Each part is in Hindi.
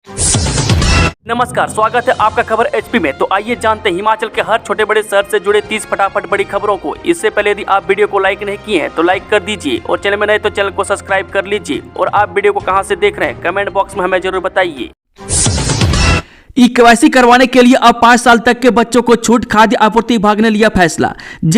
नमस्कार, स्वागत है आपका खबर एचपी में। तो आइए जानते हैं हिमाचल के हर छोटे बड़े शहर से जुड़े 30 फटाफट बड़ी खबरों को। इससे पहले यदि आप वीडियो को लाइक नहीं किए हैं तो लाइक कर दीजिए और चैनल में नए तो चैनल को सब्सक्राइब कर लीजिए। और आप वीडियो को कहां से देख रहे हैं कमेंट बॉक्स में हमें जरूर बताइए। ई-केवाईसी करवाने के लिए अब 5 साल तक के बच्चों को छूट। खाद्य आपूर्ति विभाग ने लिया फैसला।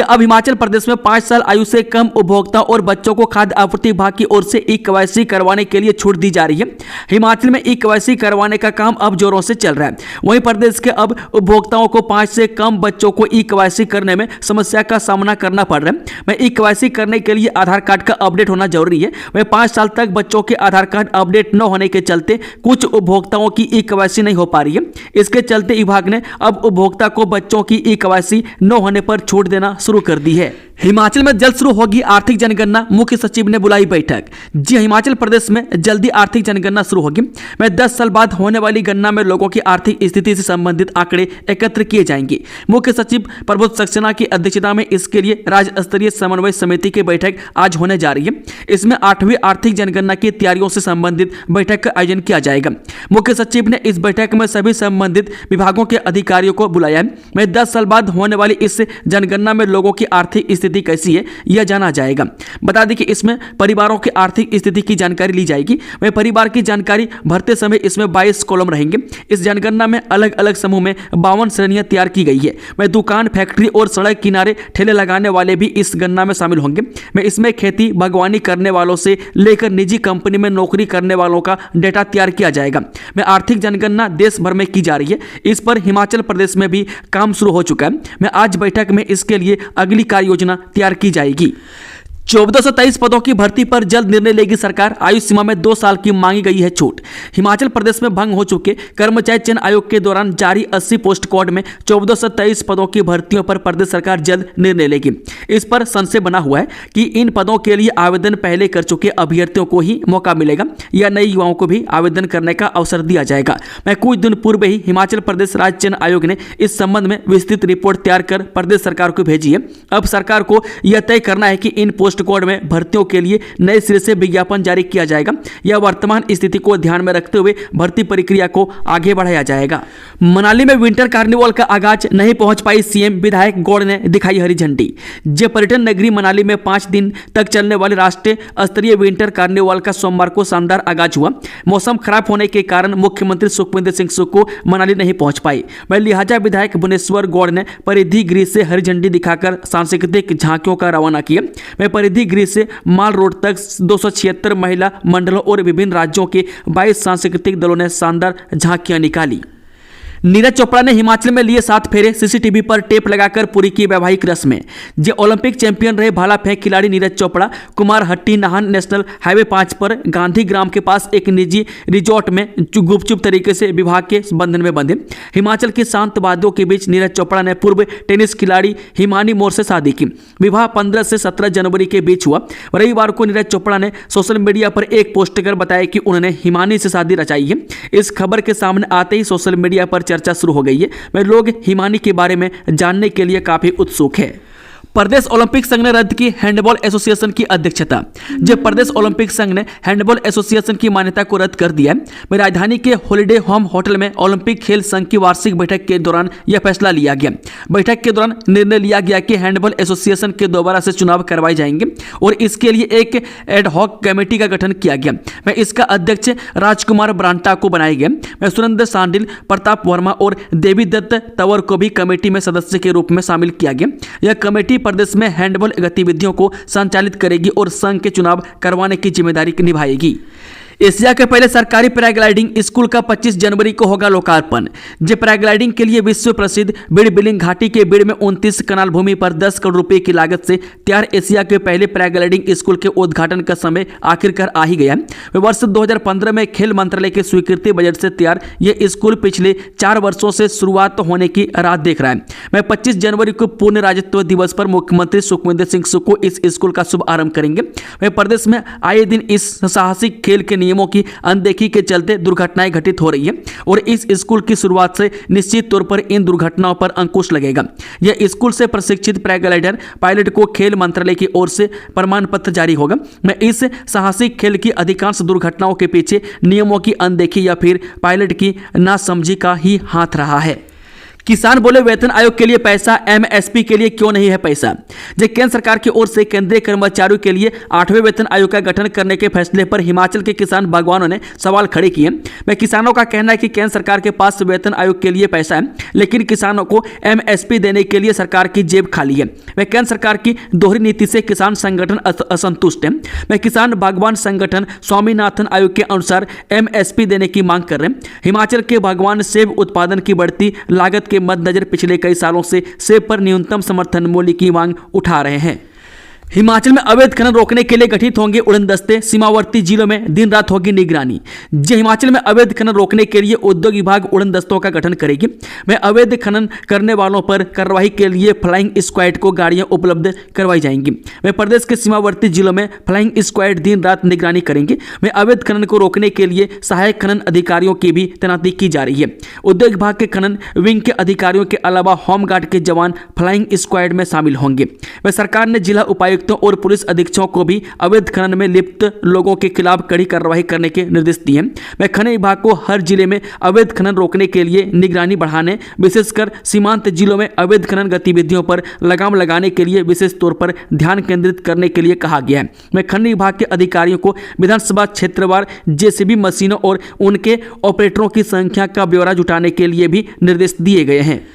अब हिमाचल प्रदेश में 5 साल आयु से कम उपभोक्ताओं और बच्चों को खाद्य आपूर्ति विभाग की ओर से ई-केवाईसी करवाने के लिए छूट दी जा रही है। हिमाचल में ई-केवाईसी करवाने का काम अब जोरों से चल रहा है। वहीं प्रदेश के अब उपभोक्ताओं को 5 से कम बच्चों को ई-केवाईसी करने में समस्या का सामना करना पड़ रहा है। वहीं ई-केवाईसी करने के लिए आधार कार्ड का अपडेट होना जरूरी है। वहीं 5 साल तक बच्चों के आधार कार्ड अपडेट न होने के चलते कुछ उपभोक्ताओं की ई-केवाईसी नहीं हो पा रही है। इसके चलते विभाग ने अब उपभोक्ता को बच्चों की ई-केवाईसी न होने पर छूट देना शुरू कर दी है। हिमाचल में जल्द शुरू होगी आर्थिक जनगणना, मुख्य सचिव ने बुलाई बैठक। हिमाचल प्रदेश में जल्दी आर्थिक जनगणना शुरू होगी। 10 साल बाद होने वाली गणना में लोगों की आर्थिक स्थिति से संबंधित आंकड़े एकत्र किए जाएंगे। मुख्य सचिव प्रबोध सक्सेना की अध्यक्षता में इसके लिए राज्य स्तरीय समन्वय समिति की बैठक आज होने जा रही है। इसमें 8वीं आर्थिक जनगणना की तैयारियों से संबंधित बैठक का आयोजन किया जाएगा। मुख्य सचिव ने इस बैठक में सभी संबंधित विभागों के अधिकारियों को बुलाया है। 10 साल बाद होने वाली इस जनगणना में लोगों की आर्थिक स्थिति कैसी है यह जाना जाएगा। बता दें कि इसमें परिवारों की आर्थिक स्थिति की जानकारी ली जाएगी। वह परिवार की जानकारी भरते समय इसमें 22 कॉलम रहेंगे। इस जनगणना में अलग अलग समूह में 52 श्रेणियां तैयार की गई है। वह दुकान, फैक्ट्री और सड़क किनारे ठेले लगाने वाले भी इस गणना में शामिल होंगे। मैं इसमें खेती बागवानी करने वालों से लेकर निजी कंपनी में नौकरी करने वालों का डेटा तैयार किया जाएगा। मैं आर्थिक जनगणना देश भर में की जा रही है। इस पर हिमाचल प्रदेश में भी काम शुरू हो चुका है। मैं आज बैठक में इसके लिए अगली कार्य योजना तैयार की जाएगी। 1423 पदों की भर्ती पर जल्द निर्णय लेगी सरकार। आयु सीमा में 2 साल की मांगी गई है छूट। हिमाचल प्रदेश में भंग हो चुके कर्मचारी चयन आयोग के दौरान जारी 80 पोस्ट कोड में 1423 पदों की भर्तियों पर प्रदेश सरकार जल्द निर्णय लेगी। इस पर संशय बना हुआ है कि इन पदों के लिए आवेदन पहले कर चुके अभ्यर्थियों को ही मौका मिलेगा या नए युवाओं को भी आवेदन करने का अवसर दिया जाएगा। मैं कुछ दिन पूर्व ही हिमाचल प्रदेश राज्य चयन आयोग ने इस संबंध में विस्तृत रिपोर्ट तैयार कर प्रदेश सरकार को भेजी है। अब सरकार को यह तय करना है कि इन पोस्ट कोड में भर्तियों के लिए नए सिरे से विज्ञापन जारी किया जाएगा या वर्तमान स्थिति को ध्यान में रखते हुए भर्ती प्रक्रिया को आगे बढ़ाया जाएगा। मनाली में विंटर कार्निवल का आगाज, नहीं पहुंच पाई सीएम, विधायक गौड़ ने दिखाई हरी झंडी। पर्यटन नगरी मनाली में 5 दिन तक चलने वाले राष्ट्रीय स्तरीय विंटर कार्निवल का सोमवार को शानदार आगाज हुआ। मौसम खराब होने के कारण मुख्यमंत्री सुखविंदर सिंह सुक्खू मनाली नहीं पहुंच पाई। लिहाजा विधायक भुवनेश्वर गौड़ ने परिधि गृह से हरी झंडी दिखाकर सांस्कृतिक झांकियों का रवाना किया। परिधि गृह से माल रोड तक 276 महिला मंडलों और विभिन्न राज्यों के 22 सांस्कृतिक दलों ने शानदार झांकियां निकाली। नीरज चोपड़ा ने हिमाचल में लिए 7 फेरे, सीसीटीवी पर टेप लगाकर पूरी की वैवाहिक रस्में। ओलंपिक चैंपियन रहे भाला फेंक खिलाड़ी नीरज चोपड़ा कुमार हट्टी नाहन नेशनल हाईवे 5 पर गांधी ग्राम के पास एक निजी रिजॉर्ट में गुपचुप तरीके से विवाह के बंधन में बंधे। हिमाचल की शांत वादियों के बीच नीरज चोपड़ा ने पूर्व टेनिस खिलाड़ी हिमानी मोर से शादी की। विवाह 15 से 17 जनवरी के बीच हुआ। रविवार को नीरज चोपड़ा ने सोशल मीडिया पर एक पोस्ट कर बताया कि उन्होंने हिमानी से शादी रचाई है। इस खबर के सामने आते ही सोशल मीडिया पर चर्चा शुरू हो गई है। लोग हिमानी के बारे में जानने के लिए काफी उत्सुक है। प्रदेश ओलंपिक संघ ने रद्द की हैंडबॉल एसोसिएशन की अध्यक्षता। प्रदेश ओलंपिक संघ ने हैंडबॉल एसोसिएशन की मान्यता को रद्द कर दिया है। राजधानी के हॉलिडे होम होटल में ओलंपिक खेल संघ की वार्षिक बैठक के दौरान यह फैसला लिया गया। बैठक के दौरान निर्णय लिया गया कि हैंडबॉल एसोसिएशन के दोबारा से चुनाव करवाए जाएंगे और इसके लिए एक एड हॉक कमेटी का गठन किया गया। इसका अध्यक्ष राजकुमार ब्रांटा को बनाया गया। सुरेंद्र सांडिल, प्रताप वर्मा और देवी दत्त तंवर को भी कमेटी में सदस्य के रूप में शामिल किया गया। यह कमेटी प्रदेश में हैंडबॉल गतिविधियों को संचालित करेगी और संघ के चुनाव करवाने की जिम्मेदारी निभाएगी। एशिया के पहले सरकारी पैराग्लाइडिंग स्कूल का 25 जनवरी को होगा लोकार्पण। पैराग्लाइडिंग के लिए विश्व प्रसिद्ध बीड़ बिलिंग घाटी के बीड़ में 29 कनाल भूमि पर 10 करोड़ रुपए की लागत से तैयार एशिया के पहले पैराग्लाइडिंग स्कूल के उद्घाटन का समय आखिरकार आ ही गया। वर्ष 2015 में खेल मंत्रालय के स्वीकृति बजट से तैयार यह स्कूल पिछले 4 वर्षों से शुरुआत होने की राह देख रहा है। 25 जनवरी को पूर्ण राज्यत्व दिवस पर मुख्यमंत्री सुखविंदर सिंह सुक्खू इस स्कूल का शुभारंभ करेंगे। प्रदेश में आए दिन इस साहसिक खेल के नियमों की अनदेखी के चलते दुर्घटनाएं घटित हो रही है और इस स्कूल की शुरुआत से निश्चित तौर पर इन दुर्घटनाओं पर अंकुश लगेगा। यह स्कूल से प्रशिक्षित पैराग्लाइडर पायलट को खेल मंत्रालय की ओर से प्रमाण पत्र जारी होगा। मैं इस साहसिक खेल की अधिकांश दुर्घटनाओं के पीछे नियमों की अनदेखी या फिर पायलट की नासमझी का ही हाथ रहा है। किसान बोले वेतन आयोग के लिए पैसा, एमएसपी के लिए क्यों नहीं है पैसा। जब केंद्र सरकार की ओर से केंद्रीय कर्मचारियों के लिए 8वें वेतन आयोग का गठन करने के फैसले पर हिमाचल के किसान बागवानों ने सवाल खड़े किए। मैं किसानों का कहना है कि केंद्र सरकार के पास वेतन आयोग के लिए पैसा है, लेकिन किसानों को एमएसपी देने के लिए सरकार की जेब खाली है। वह केंद्र सरकार की दोहरी नीति से किसान संगठन असंतुष्ट है। मैं किसान बागवान संगठन स्वामीनाथन आयोग के अनुसार एमएसपी देने की मांग कर रहे हैं। हिमाचल के बागवान सेब उत्पादन की बढ़ती लागत के मद्देनजर पिछले कई सालों से सेब पर न्यूनतम समर्थन मूल्य की मांग उठा रहे हैं। हिमाचल में अवैध खनन रोकने के लिए गठित होंगे उड़न दस्ते, सीमावर्ती जिलों में दिन रात होगी निगरानी। हिमाचल में अवैध खनन रोकने के लिए उद्योग विभाग उड़न दस्तों का गठन करेगी। में अवैध खनन करने वालों पर कार्रवाई के लिए फ्लाइंग स्क्वाड को गाड़ियां उपलब्ध करवाई जाएंगी। में प्रदेश के सीमावर्ती जिलों में फ्लाइंग स्क्वाड दिन रात निगरानी करेंगे। में अवैध खनन को रोकने के लिए सहायक खनन अधिकारियों की भी तैनाती की जा रही है। उद्योग विभाग के खनन विंग के अधिकारियों के अलावा होमगार्ड के जवान फ्लाइंग स्क्वाड में शामिल होंगे। वह सरकार ने जिला उपायुक्त और पुलिस अधीक्षकों को भी अवैध खनन में लिप्त लोगों के खिलाफ कड़ी कार्रवाई करने के निर्देश दिए। वह खनन विभाग को हर जिले में अवैध खनन रोकने के लिए निगरानी बढ़ाने, विशेषकर सीमांत जिलों में अवैध खनन गतिविधियों पर लगाम लगाने के लिए विशेष तौर पर ध्यान केंद्रित करने के लिए कहा गया है। वह खनन विभाग के अधिकारियों को विधानसभा क्षेत्रवार जेसीबी मशीनों और उनके ऑपरेटरों की संख्या का ब्यौरा जुटाने के लिए भी निर्देश दिए गए हैं।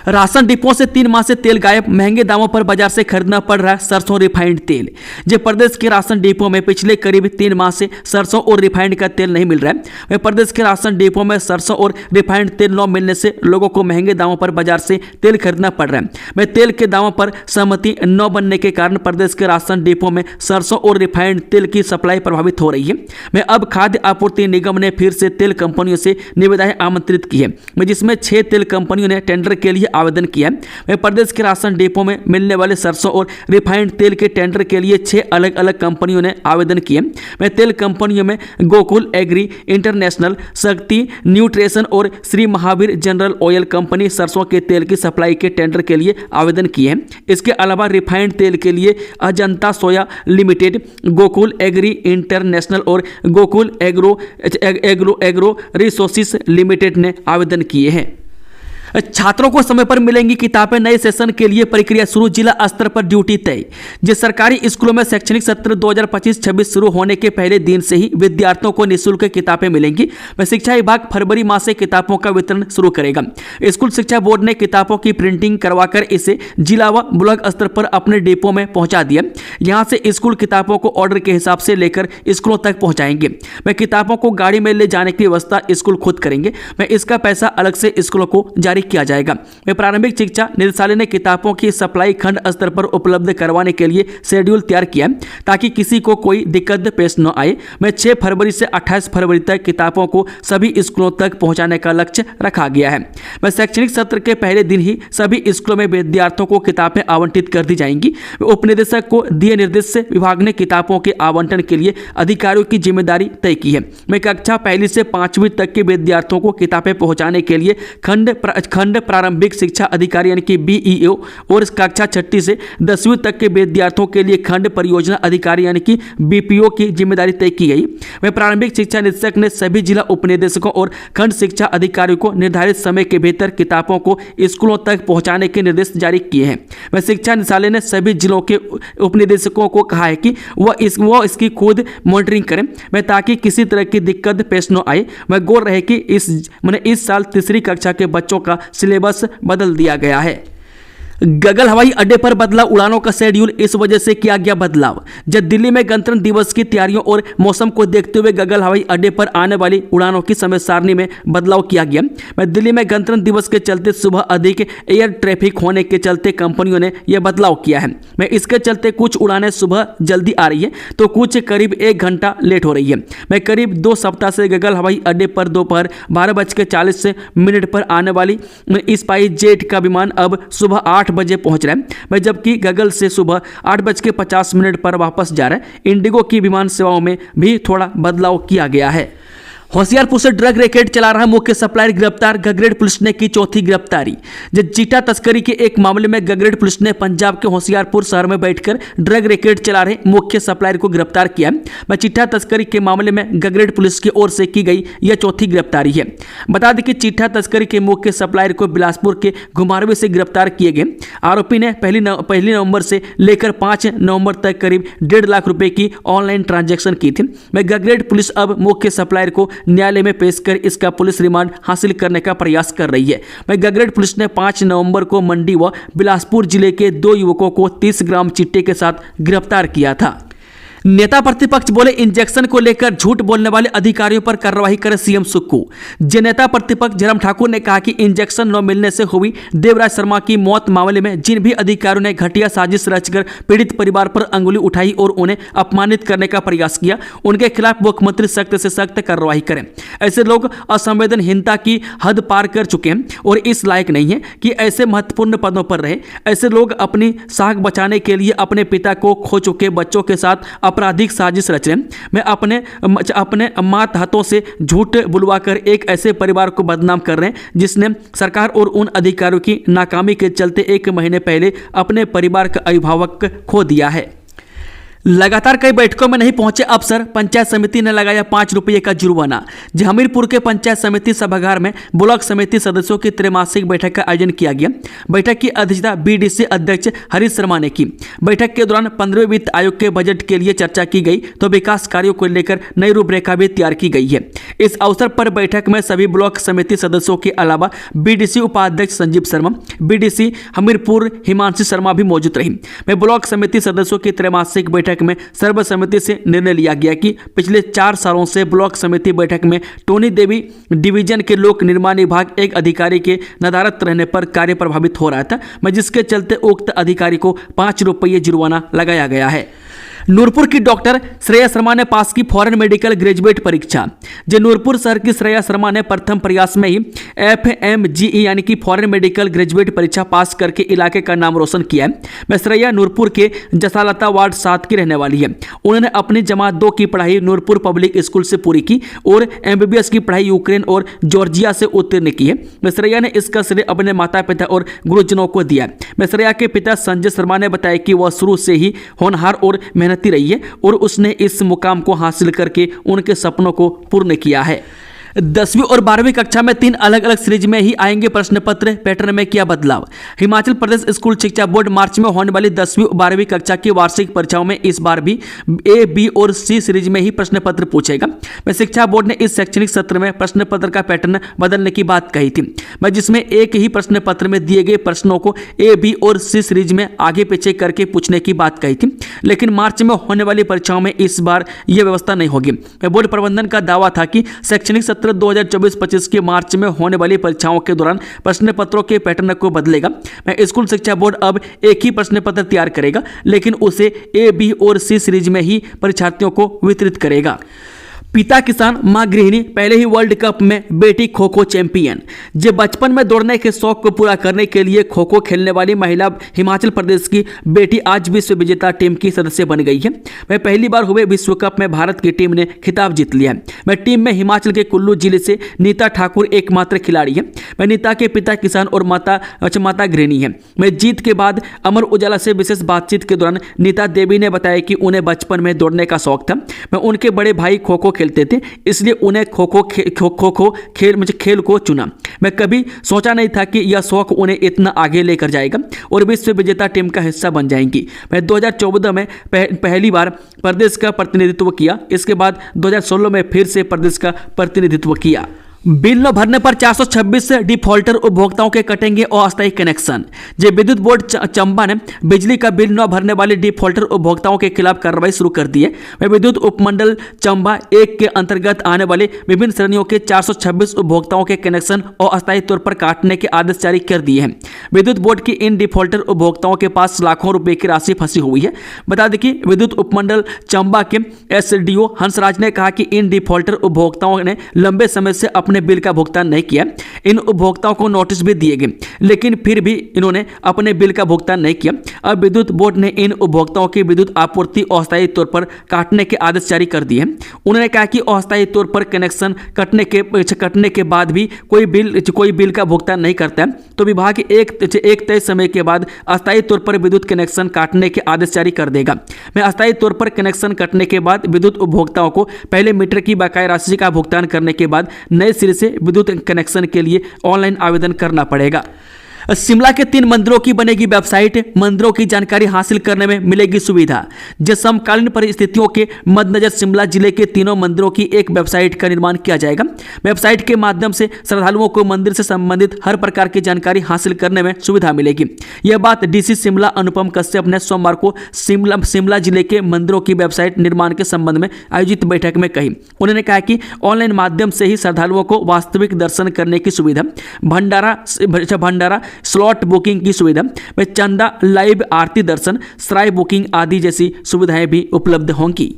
राशन डिपो से 3 माह से तेल गायब, महंगे दामों पर बाजार से खरीदना पड़ रहा है सरसों रिफाइंड तेल। जब प्रदेश के राशन डिपो में पिछले करीब 3 माह से सरसों और रिफाइंड का तेल नहीं मिल रहा है। वह प्रदेश के राशन डिपो में सरसों और रिफाइंड तेल न मिलने से लोगों को महंगे दामों पर बाजार से तेल खरीदना पड़ रहा है। वह तेल के दामों पर सहमति न बनने के कारण प्रदेश के राशन डिपो में सरसों और रिफाइंड तेल की सप्लाई प्रभावित हो रही है। मैं अब खाद्य आपूर्ति निगम ने फिर से तेल कंपनियों से निविदाएं आमंत्रित की है, जिसमें 6 तेल कंपनियों ने टेंडर के लिए आवेदन किया है। वह प्रदेश के राशन डिपो में मिलने वाले सरसों और रिफाइंड तेल के टेंडर के लिए 6 अलग अलग कंपनियों ने आवेदन किए। वह तेल कंपनियों में गोकुल एग्री इंटरनेशनल, शक्ति न्यूट्रिशन और Shri Mahavir general oil company सरसों के तेल की सप्लाई के टेंडर के लिए आवेदन किए हैं। इसके अलावा रिफाइंड तेल के लिए अजंता सोया लिमिटेड, गोकुल एग्री इंटरनेशनल और गोकुल एग्रो रिसोर्सेज लिमिटेड ने आवेदन किए हैं। छात्रों को समय पर मिलेंगी किताबें, नए सेशन के लिए प्रक्रिया शुरू, जिला स्तर पर ड्यूटी तय। जिस सरकारी स्कूलों में शैक्षणिक सत्र 2025-26 शुरू होने के पहले दिन से ही विद्यार्थियों को निःशुल्क किताबें मिलेंगी। वह शिक्षा विभाग फरवरी माह से किताबों का वितरण शुरू करेगा। स्कूल शिक्षा बोर्ड ने किताबों की प्रिंटिंग करवाकर इसे जिला व ब्लॉक स्तर पर अपने डिपो में पहुंचा दिया। यहां से स्कूल किताबों को ऑर्डर के हिसाब से लेकर स्कूलों तक पहुंचाएंगे। वह किताबों को गाड़ी में ले जाने की व्यवस्था स्कूल खुद करेंगे। वह इसका पैसा अलग से स्कूलों को जारी किया जाएगा। प्रारंभिक शिक्षा निदेशालय ने किताबों की सप्लाई खंड स्तर पर उपलब्ध करवाने के लिए शेड्यूल तैयार किया ताकि किसी को कोई दिक्कत पेश न आए। मैं 6 फरवरी से 28 फरवरी तक किताबों को सभी स्कूलों तक पहुंचाने का लक्ष्य रखा गया है। मैं शैक्षणिक सत्र के पहले दिन ही सभी स्कूलों में विद्यार्थियों को किताबें आवंटित कर दी जाएंगी। उप निदेशक को दिए निर्देश से विभाग ने किताबों के आवंटन के लिए अधिकारियों की जिम्मेदारी तय की है। मैं कक्षा 1 से 5वीं तक के विद्यार्थियों को किताबें पहुंचाने के लिए खंड प्रारंभिक शिक्षा अधिकारी यानी कि बीईओ और कक्षा 6 से 10वीं तक के विद्यार्थियों के लिए खंड परियोजना अधिकारी यानी कि बीपीओ की जिम्मेदारी तय की गई। वह प्रारंभिक शिक्षा निदेशक ने सभी जिला उपनिदेशकों और खंड शिक्षा अधिकारियों को निर्धारित समय के भीतर किताबों को स्कूलों तक पहुंचाने के निर्देश जारी किए हैं। वह शिक्षा निदेशालय ने सभी जिलों के उपनिदेशकों को कहा है कि वह इसकी खुद मॉनिटरिंग करें ताकि किसी तरह की दिक्कत पेश न आए। वह गौर रहे कि इस साल 3री कक्षा के बच्चों का सिलेबस बदल दिया गया है। गगल हवाई अड्डे पर बदला उड़ानों का शेड्यूल, इस वजह से किया गया बदलाव। जब दिल्ली में गणतंत्र दिवस की तैयारियों और मौसम को देखते हुए गगल हवाई अड्डे पर आने वाली उड़ानों की समय सारणी में बदलाव किया गया। दिल्ली में गणतंत्र दिवस के चलते सुबह अधिक एयर ट्रैफिक होने के चलते कंपनियों ने यह बदलाव किया है। इसके चलते कुछ उड़ानें सुबह जल्दी आ रही है तो कुछ करीब 1 घंटा लेट हो रही है। करीब 2 सप्ताह से गगल हवाई अड्डे पर दोपहर 12:40 पर आने वाली स्पाइस जेट का विमान अब सुबह 8 बजे पहुंच रहे हैं, जबकि गगल से सुबह 8:50 पर वापस जा रहे हैं। इंडिगो की विमान सेवाओं में भी थोड़ा बदलाव किया गया है। होशियारपुर से ड्रग रैकेट चला रहा मुख्य सप्लायर गिरफ्तार, गगरेट पुलिस ने की चौथी गिरफ्तारी। चिट्टा तस्करी के एक मामले में गगरेट पुलिस ने पंजाब के होशियारपुर शहर में बैठकर ड्रग रैकेट चला रहे मुख्य सप्लायर को गिरफ्तार किया है। चिट्टा तस्करी के मामले में गगरेट पुलिस की ओर से की गई यह चौथी गिरफ्तारी है। बता दें कि चिट्टा तस्करी के मुख्य सप्लायर को बिलासपुर के घुमारवी से गिरफ्तार किए गए। आरोपी ने पहली नवंबर से लेकर 5 नवंबर तक करीब 1.5 लाख रुपए की ऑनलाइन ट्रांजैक्शन की थी। गगरेट पुलिस अब मुख्य सप्लायर को न्यायालय में पेश कर इसका पुलिस रिमांड हासिल करने का प्रयास कर रही है। गगरेट पुलिस ने 5 नवंबर को मंडी व बिलासपुर जिले के 2 युवकों को 30 ग्राम चिट्टे के साथ गिरफ्तार किया था। नेता प्रतिपक्ष बोले, इंजेक्शन को लेकर झूठ बोलने वाले अधिकारियों पर कार्रवाई करे सीएम सुक्खू। नेता प्रतिपक्ष जयराम ठाकुर ने कहा कि इंजेक्शन न मिलने से हुई देवराज शर्मा की मौत मामले में जिन भी अधिकारियों ने घटिया साजिश रचकर पीड़ित परिवार पर अंगुली उठाई और उन्हें अपमानित करने का प्रयास किया, उनके खिलाफ मुख्यमंत्री सख्त से सख्त कार्रवाई करें। ऐसे लोग असंवेदनहीनता की हद पार कर चुके हैं और इस लायक नहीं है कि ऐसे महत्वपूर्ण पदों पर रहे। ऐसे लोग अपनी साख बचाने के लिए अपने पिता को खो चुके बच्चों के साथ आपराधिक साजिश रच रहे हैं। मैं अपने मात हाथों से झूठ बुलवाकर एक ऐसे परिवार को बदनाम कर रहे हैं जिसने सरकार और उन अधिकारियों की नाकामी के चलते 1 महीने पहले अपने परिवार का अभिभावक खो दिया है। लगातार कई बैठकों में नहीं पहुंचे अफसर, पंचायत समिति ने लगाया 5 रुपये का जुर्माना। हमीरपुर के पंचायत समिति सभागार में ब्लॉक समिति सदस्यों की त्रैमासिक बैठक का आयोजन किया गया। बैठक की अध्यक्षता बीडीसी अध्यक्ष हरीश शर्मा ने की। बैठक के दौरान 15वें वित्त आयोग के बजट के लिए चर्चा की गई तो विकास कार्यों को लेकर नई रूपरेखा भी तैयार की गई है। इस अवसर पर बैठक में सभी ब्लॉक समिति सदस्यों के अलावा बीडीसी उपाध्यक्ष संजीव शर्मा, बीडीसी हमीरपुर हिमांशी शर्मा भी मौजूद रही। ब्लॉक समिति सदस्यों की त्रैमासिक बैठक में सर्वसम्मति से निर्णय लिया गया कि पिछले 4 सालों से ब्लॉक समिति बैठक में टोनी देवी डिवीजन के लोक निर्माण विभाग एक अधिकारी के नदारत रहने पर कार्य प्रभावित हो रहा था, जिसके चलते उक्त अधिकारी को 5 रुपये जुर्माना लगाया गया है। नूरपुर की डॉक्टर श्रेया शर्मा ने पास की फॉरेन मेडिकल ग्रेजुएट परीक्षा। नूरपुर शहर की श्रेया शर्मा ने प्रथम प्रयास में ही FMGE यानी कि फॉरेन मेडिकल ग्रेजुएट परीक्षा पास करके इलाके का नाम रोशन किया है। श्रेया नूरपुर के जसालता वार्ड 7 की रहने वाली है। उन्होंने अपनी जमात 2 की पढ़ाई नूरपुर पब्लिक स्कूल से पूरी की और MBBS की पढ़ाई यूक्रेन और जॉर्जिया से उत्तीर्ण की है। श्रेया ने इसका श्रेय अपने माता पिता और गुरुजनों को दिया। श्रेया के पिता संजय शर्मा ने बताया कि वह शुरू से ही होनहार और मेहनती रही है और उसने इस मुकाम को हासिल करके उनके सपनों को पूर्ण किया है। 10वीं और 12वीं कक्षा में 3 अलग अलग सीरीज में ही आएंगे प्रश्न पत्र, पैटर्न में किया बदलाव। हिमाचल प्रदेश स्कूल शिक्षा बोर्ड मार्च में होने वाली 10वीं और 12वीं कक्षा की वार्षिक परीक्षाओं में इस बार भी A, B और C सीरीज में ही प्रश्न पत्र पूछेगा। शिक्षा बोर्ड ने इस शैक्षणिक सत्र में प्रश्न पत्र का पैटर्न बदलने की बात कही थी, जिसमें एक ही प्रश्न पत्र में दिए गए प्रश्नों को A, B और C सीरीज में आगे पीछे करके पूछने की बात कही थी, लेकिन मार्च में होने वाली परीक्षाओं में इस बार यह व्यवस्था नहीं होगी। बोर्ड प्रबंधन का दावा था कि शैक्षणिक सत्र 2024-25 के मार्च में होने वाली परीक्षाओं के दौरान प्रश्न पत्रों के पैटर्न को बदलेगा। स्कूल शिक्षा बोर्ड अब एक ही प्रश्न पत्र तैयार करेगा, लेकिन उसे A, B और C सीरीज में ही परीक्षार्थियों को वितरित करेगा। पिता किसान मां गृहिणी, पहले ही वर्ल्ड कप में बेटी खो खो चैंपियन। बचपन में दौड़ने के शौक को पूरा करने के लिए खो खो खेलने वाली महिला हिमाचल प्रदेश की बेटी आज विश्व विजेता टीम की सदस्य बन गई है। पहली बार हुए विश्व कप में भारत की टीम ने खिताब जीत लिया है। टीम में हिमाचल के कुल्लू जिले से नीता ठाकुर एकमात्र खिलाड़ी है। नीता के पिता किसान और माता गृहिणी है। जीत के बाद अमर उजाला से विशेष बातचीत के दौरान नीता देवी ने बताया कि उन्हें बचपन में दौड़ने का शौक था। उनके बड़े भाई खो खो खेलते थे, इसलिए उन्हें खो खो खेल को चुना। मैं कभी सोचा नहीं था कि यह शौक उन्हें इतना आगे लेकर जाएगा और विश्व विजेता टीम का हिस्सा बन जाएंगी। मैं 2014 में पहली बार प्रदेश का प्रतिनिधित्व किया, इसके बाद 2016 में फिर से प्रदेश का प्रतिनिधित्व किया। बिल न भरने पर 426 डिफॉल्टर उपभोक्ताओं के कटेंगे अस्थायी कनेक्शन। विद्युत बोर्ड चंबा ने बिजली का बिल न भरने वाले डिफॉल्टर उपभोक्ताओं के खिलाफ कार्रवाई शुरू कर दी है। विद्युत उपमंडल चंबा 1 के अंतर्गत आने वाले विभिन्न श्रेणियों के 426 उपभोक्ताओं के कनेक्शन अस्थायी तौर पर काटने के आदेश जारी कर दिए हैं। विद्युत बोर्ड की इन डिफॉल्टर उपभोक्ताओं के पास लाखों रुपए की राशि फंसी हुई है। बता दें कि विद्युत उपमंडल चंबा के SDO हंसराज ने कहा कि इन डिफॉल्टर उपभोक्ताओं ने लंबे समय से अपने अपने बिल का भुगतान नहीं किया। इन उपभोक्ताओं को नोटिस भी दिए गए, लेकिन फिर भी इन्होंने अपने बिल का भुगतान नहीं किया। अब विद्युत बोर्ड ने इन उपभोक्ताओं की विद्युत आपूर्ति अस्थायी तौर पर काटने के आदेश जारी कर दिए। उन्होंने कहा कि अस्थायी तौर पर कनेक्शन कटने के बाद भी कोई बिल का भुगतान नहीं करता है तो विभाग एक तय समय के बाद अस्थायी तौर पर विद्युत कनेक्शन काटने के आदेश जारी कर देगा। मैं अस्थायी तौर पर कनेक्शन कटने के बाद विद्युत उपभोक्ताओं को पहले मीटर की बकाया राशि का भुगतान करने के बाद नए सिरे से विद्युत कनेक्शन के लिए ऑनलाइन आवेदन करना पड़ेगा। शिमला के 3 मंदिरों की बनेगी वेबसाइट, मंदिरों की जानकारी हासिल करने में मिलेगी सुविधा। जो समकालीन परिस्थितियों के मद्देनजर शिमला जिले के तीनों मंदिरों की एक वेबसाइट का निर्माण किया जाएगा। वेबसाइट के माध्यम से श्रद्धालुओं को मंदिर से संबंधित हर प्रकार की जानकारी हासिल करने में सुविधा मिलेगी। यह बात डीसी शिमला अनुपम कश्यप ने सोमवार को शिमला जिले के मंदिरों की वेबसाइट निर्माण के संबंध में आयोजित बैठक में कही। उन्होंने कहा कि ऑनलाइन माध्यम से ही श्रद्धालुओं को वास्तविक दर्शन करने की सुविधा, भंडारा स्लॉट बुकिंग की सुविधा में चंदा, लाइव आरती दर्शन, सराय बुकिंग आदि जैसी सुविधाएं भी उपलब्ध होंगी।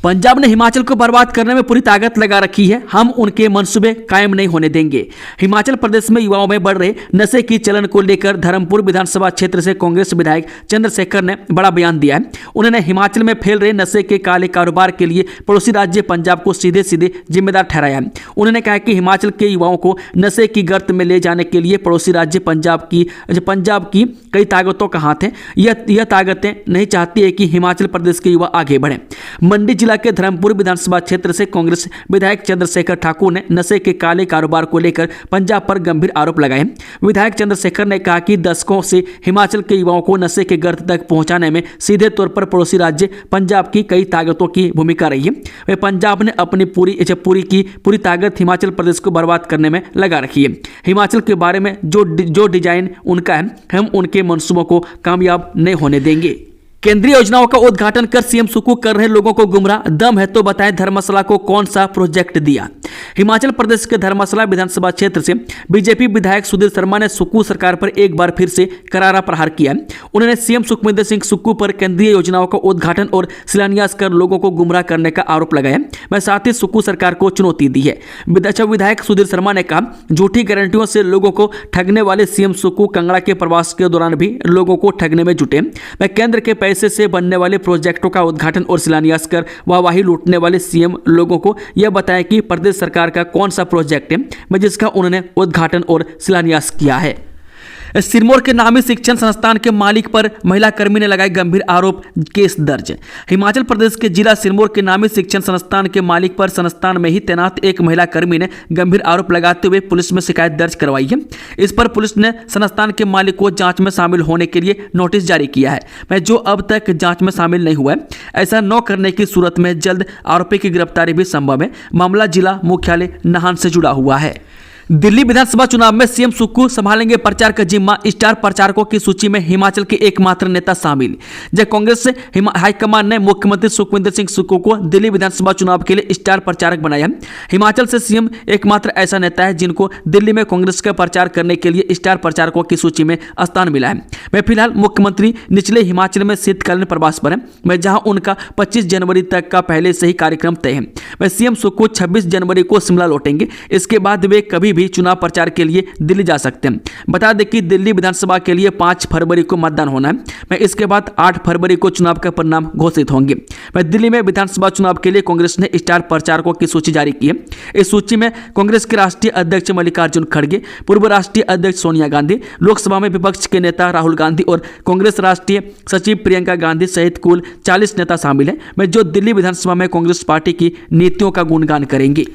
पंजाब ने हिमाचल को बर्बाद करने में पूरी ताकत लगा रखी है, हम उनके मंसूबे कायम नहीं होने देंगे। हिमाचल प्रदेश में युवाओं में बढ़ रहे नशे की चलन को लेकर धर्मपुर विधानसभा क्षेत्र से कांग्रेस विधायक चंद्रशेखर ने बड़ा बयान दिया है। उन्होंने हिमाचल में फैल रहे नशे के काले कारोबार के लिए पड़ोसी राज्य पंजाब को सीधे सीधे जिम्मेदार ठहराया है। उन्होंने कहा कि हिमाचल के युवाओं को नशे की गर्त में ले जाने के लिए पड़ोसी राज्य पंजाब की कई ताकतों का हाथ है। यह ताकतें नहीं चाहती है कि हिमाचल प्रदेश के युवा आगे बढ़े। मंडी जिला के धर्मपुर विधानसभा क्षेत्र से कांग्रेस विधायक चंद्रशेखर ठाकुर ने नशे के काले कारोबार को लेकर पंजाब पर गंभीर आरोप लगाए। विधायक चंद्रशेखर ने कहा कि दशकों से हिमाचल के युवाओं को नशे के गर्त तक पहुंचाने में सीधे तौर पर पड़ोसी राज्य पंजाब की कई ताकतों की भूमिका रही है। वे पंजाब ने अपनी पूरी ताकत हिमाचल प्रदेश को बर्बाद करने में लगा रखी है। हिमाचल के बारे में जो डिजाइन उनका है, हम उनके मंसूबों को कामयाब नहीं होने देंगे। केंद्रीय योजनाओं का उद्घाटन कर सीएम सुक्खू कर रहे लोगों को गुमराह, दम है तो बताएं धर्मशाला को कौन सा प्रोजेक्ट दिया। हिमाचल प्रदेश के धर्मशाला विधानसभा क्षेत्र से बीजेपी विधायक सुधीर शर्मा ने सुक्खू सरकार पर एक बार फिर से करारा प्रहार किया। उन्होंने सीएम सुखविंदर सिंह सुक्खू पर केंद्रीय योजनाओं का उद्घाटन और शिलान्यास कर लोगों को गुमराह करने का आरोप लगाया। वह साथ ही सुक्खू सरकार को चुनौती दी है। विधायक सुधीर शर्मा ने कहा, झूठी गारंटियों से लोगों को ठगने वाले सीएम सुक्खू कांगड़ा के प्रवास के दौरान भी लोगों को ठगने में जुटे। वह केंद्र के पैसे से बनने वाले प्रोजेक्टों का उद्घाटन और शिलान्यास कर वाहवाही लूटने वाले सीएम लोगों को यह बताया कि प्रदेश सरकार का कौन सा प्रोजेक्ट है जिसका उन्होंने उद्घाटन और शिलान्यास किया है। सिरमौर के नामी शिक्षण संस्थान के मालिक पर महिला कर्मी ने लगाए गंभीर आरोप, केस दर्ज। हिमाचल प्रदेश के जिला सिरमौर के नामी शिक्षण संस्थान के मालिक पर संस्थान में ही तैनात एक महिला कर्मी ने गंभीर आरोप लगाते हुए पुलिस में शिकायत दर्ज करवाई है। इस पर पुलिस ने संस्थान के मालिक को जांच में शामिल होने के लिए नोटिस जारी किया है, जो अब तक जांच में शामिल नहीं हुआ है। ऐसा न करने की सूरत में जल्द आरोपी की गिरफ्तारी भी संभव है। मामला जिला मुख्यालय नाहन से जुड़ा हुआ है। दिल्ली विधानसभा चुनाव में सीएम सुक्खू संभालेंगे प्रचार का जिम्मा, स्टार प्रचारकों की सूची में हिमाचल के एकमात्र नेता शामिल। जब कांग्रेस से हाईकमान ने मुख्यमंत्री सुखविंदर सिंह सुक्खू को दिल्ली विधानसभा चुनाव के लिए स्टार प्रचारक बनाया। हिमाचल से सीएम एकमात्र ऐसा नेता है जिनको दिल्ली में कांग्रेस का प्रचार करने के लिए स्टार प्रचारकों की सूची में स्थान मिला है। वह फिलहाल मुख्यमंत्री निचले हिमाचल में शीतकालीन प्रवास पर है, जहां उनका 25 जनवरी तक का पहले से ही कार्यक्रम तय है। वह सीएम सुक्खू 26 जनवरी को शिमला लौटेंगे। इसके बाद वे कभी भी चुनाव प्रचार के लिए दिल्ली जा सकते हैं। बता दें कि दिल्ली विधानसभा के लिए 5 फरवरी को मतदान होना है। इसके बाद 8 फरवरी को चुनाव का परिणाम घोषित होंगे। दिल्ली में विधानसभा चुनाव के लिए कांग्रेस ने स्टार प्रचारकों की सूची जारी की है। इस सूची में कांग्रेस के राष्ट्रीय अध्यक्ष मल्लिकार्जुन खड़गे, पूर्व राष्ट्रीय अध्यक्ष सोनिया गांधी, लोकसभा में विपक्ष के नेता राहुल गांधी और कांग्रेस राष्ट्रीय सचिव प्रियंका गांधी सहित कुल 40 नेता शामिल हैं, जो दिल्ली विधानसभा में कांग्रेस पार्टी की नीतियों का गुणगान करेंगे।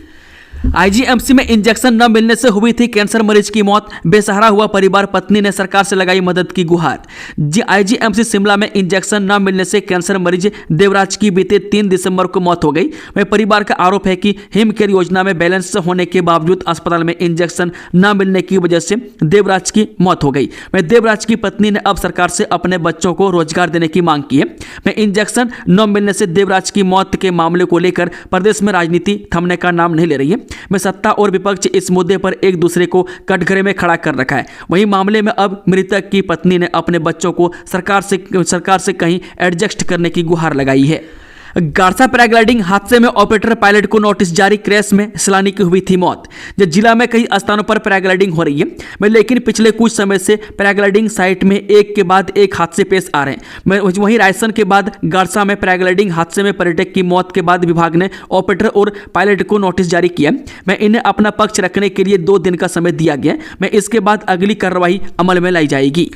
आईजीएमसी में इंजेक्शन न मिलने से हुई थी कैंसर मरीज की मौत, बेसहारा हुआ परिवार, पत्नी ने सरकार से लगाई मदद की गुहार। आईजीएमसी शिमला में इंजेक्शन न मिलने से कैंसर मरीज देवराज की बीते 3 दिसंबर को मौत हो गई। वह परिवार का आरोप है कि हिम केयर योजना में बैलेंस होने के बावजूद अस्पताल में इंजेक्शन न मिलने की वजह से देवराज की मौत हो गई। वह देवराज की पत्नी ने अब सरकार से अपने बच्चों को रोजगार देने की मांग की है। वह इंजेक्शन न मिलने से देवराज की मौत के मामले को लेकर प्रदेश में राजनीति थमने का नाम नहीं ले रही है। में सत्ता और विपक्ष इस मुद्दे पर एक दूसरे को कटघरे में खड़ा कर रखा है। वहीं मामले में अब मृतक की पत्नी ने अपने बच्चों को सरकार से कहीं एडजस्ट करने की गुहार लगाई है। गारसा पैराग्लाइडिंग हादसे में ऑपरेटर पायलट को नोटिस जारी, क्रैश में सैलानी की हुई थी मौत। जब जिला में कई स्थानों पर पैराग्लाइडिंग हो रही है, लेकिन पिछले कुछ समय से पैराग्लाइडिंग साइट में एक के बाद एक हादसे पेश आ रहे हैं। वहीं रायसन के बाद गारसा में पैराग्लाइडिंग हादसे में पर्यटक की मौत के बाद विभाग ने ऑपरेटर और पायलट को नोटिस जारी किया। मैं इन्हें अपना पक्ष रखने के लिए 2 दिन का समय दिया गया। मैं इसके बाद अगली कार्रवाई अमल में लाई जाएगी।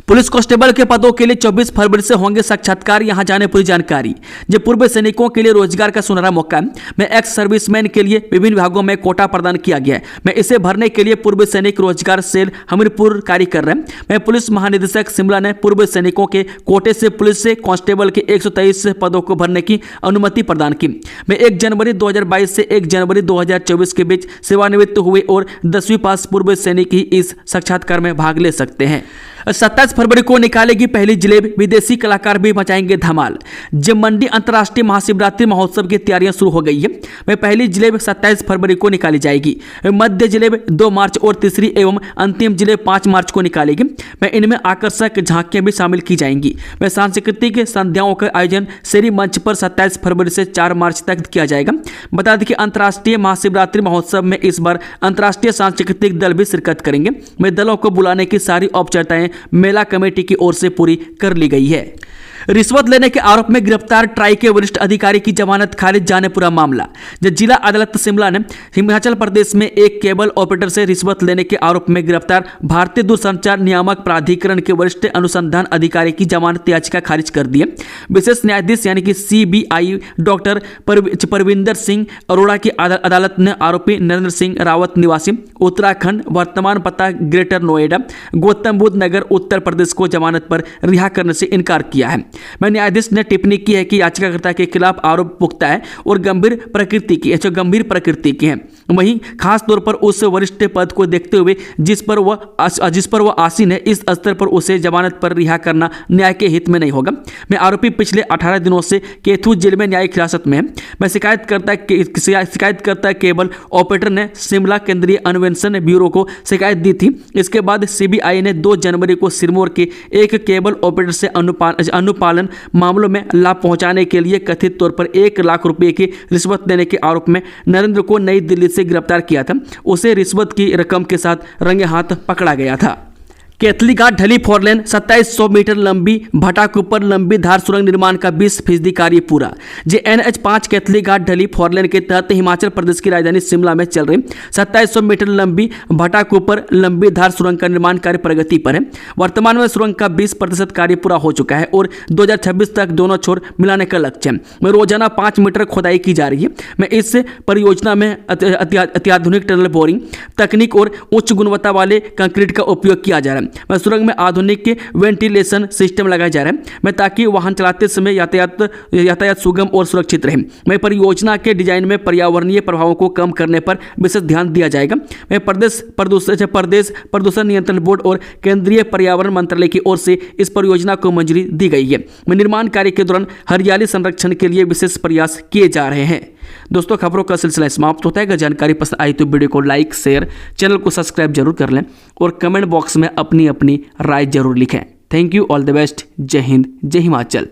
पुलिस कांस्टेबल के पदों के लिए 24 फरवरी से होंगे साक्षात्कार, यहां जाने पूरी जानकारी। जब पूर्व सैनिकों के लिए रोजगार का सुनहरा मौका है। मैं एक्स सर्विसमैन के लिए विभिन्न विभागों में कोटा प्रदान किया गया है। मैं इसे भरने के लिए पूर्व सैनिक रोजगार सेल हमीरपुर कार्य कर रहे हैं। मैं पुलिस महानिदेशक शिमला ने पूर्व सैनिकों के कोटे से पुलिस से कांस्टेबल के 123 पदों को भरने की अनुमति प्रदान की। मैं 1 जनवरी 2022 से 1 जनवरी 2024 के बीच सेवानिवृत्त हुए और 10वीं पास पूर्व सैनिक ही इस साक्षात्कार में भाग ले सकते हैं। 27 फरवरी को निकालेगी पहली जिलेब, विदेशी कलाकार भी मचाएंगे धमाल। जब मंडी अंतर्राष्ट्रीय महाशिवरात्रि महोत्सव की तैयारियां शुरू हो गई है। मैं पहली जिलेब 27 फरवरी को निकाली जाएगी। मध्य जिलेब 2 मार्च और तीसरी एवं अंतिम जिलेब 5 मार्च को निकालेगी। मैं इनमें आकर्षक झांकियां भी शामिल की जाएंगी। मैं सांस्कृतिक संध्याओं का आयोजन शेरी मंच पर 27 फरवरी से 4 मार्च तक किया जाएगा। बता दें कि अंतर्राष्ट्रीय महाशिवरात्रि महोत्सव में इस बार अंतर्राष्ट्रीय सांस्कृतिक दल भी शिरकत करेंगे। मैं दलों को बुलाने की सारी औपचारिकताएं मेला कमेटी की ओर से पूरी कर ली गई है। रिश्वत लेने के आरोप में गिरफ्तार ट्राई के वरिष्ठ अधिकारी की जमानत खारिज, जाने पूरा मामला। जब जिला अदालत शिमला ने हिमाचल प्रदेश में एक केबल ऑपरेटर से रिश्वत लेने के आरोप में गिरफ्तार भारतीय दूरसंचार नियामक प्राधिकरण के वरिष्ठ अनुसंधान अधिकारी की जमानत याचिका खारिज कर दी है। विशेष न्यायाधीश यानी कि CBI डॉक्टर परविंदर सिंह अरोड़ा की अदालत ने आरोपी नरेंद्र सिंह रावत निवासी उत्तराखंड, वर्तमान पता ग्रेटर नोएडा, गौतम बुद्ध नगर, उत्तर प्रदेश को जमानत पर रिहा करने से इनकार किया है। मैं न्यायाधीश ने टिप्पणी की है कि याचिकाकर्ता के खिलाफ आरोप पुख्ता है और गंभीर प्रकृति की है। वहीं खास तौर पर उस वरिष्ठ पद को देखते हुए जिस पर वह आसीन है, इस स्तर पर उसे जमानत पर रिहा करना न्याय के हित में नहीं होगा। मैं आरोपी पिछले 18 दिनों से केथू जेल में न्यायिक हिरासत में है। मैं शिकायतकर्ता केबल ऑपरेटर ने शिमला केंद्रीय अन्वेषण ब्यूरो को शिकायत दी थी। इसके बाद CBI ने 2 जनवरी को सिरमौर के एक केबल ऑपरेटर से अनुपालन मामलों में लाभ पहुंचाने के लिए कथित तौर पर 1 लाख रुपए की रिश्वत देने के आरोप में नरेंद्र को नई दिल्ली से गिरफ्तार किया था। उसे रिश्वत की रकम के साथ रंगे हाथ पकड़ा गया था। केतली घाट ढली 4 लेन 2700 मीटर लंबी भटाकुपर लंबी धार सुरंग निर्माण का 20% कार्य पूरा। NH5 केतली घाट ढली 4 लेन के तहत हिमाचल प्रदेश की राजधानी शिमला में चल रही 2700 मीटर लंबी भटाकुपर लंबी धार सुरंग का निर्माण कार्य प्रगति पर है। वर्तमान में सुरंग का 20% कार्य पूरा हो चुका है और 2026 तक दोनों छोर मिलाने का लक्ष्य है। में रोजाना 5 मीटर खोदाई की जा रही है। मैं इस परियोजना में अत्याधुनिक टनल बोरिंग तकनीक और उच्च गुणवत्ता वाले कंक्रीट का उपयोग किया जा रहा है। मैं सुरंग में आधुनिक वेंटिलेशन सिस्टम लगाया जा रहा है मैं ताकि वाहन चलाते समय यातायात सुगम और सुरक्षित रहे। मैं परियोजना के डिजाइन में पर्यावरणीय प्रभावों को कम करने पर विशेष ध्यान दिया जाएगा। मैं प्रदेश प्रदूषण नियंत्रण बोर्ड और केंद्रीय पर्यावरण मंत्रालय की ओर से इस परियोजना को मंजूरी दी गई है। मैं निर्माण कार्य के दौरान हरियाली संरक्षण के लिए विशेष प्रयास किए जा रहे हैं। दोस्तों, खबरों का सिलसिला समाप्त होता है। अगर जानकारी पसंद आई तो वीडियो को लाइक, शेयर, चैनल को सब्सक्राइब जरूर कर लें और कमेंट बॉक्स में अपनी राय जरूर लिखें। Thank you, all the best. जय हिंद, जय हिमाचल।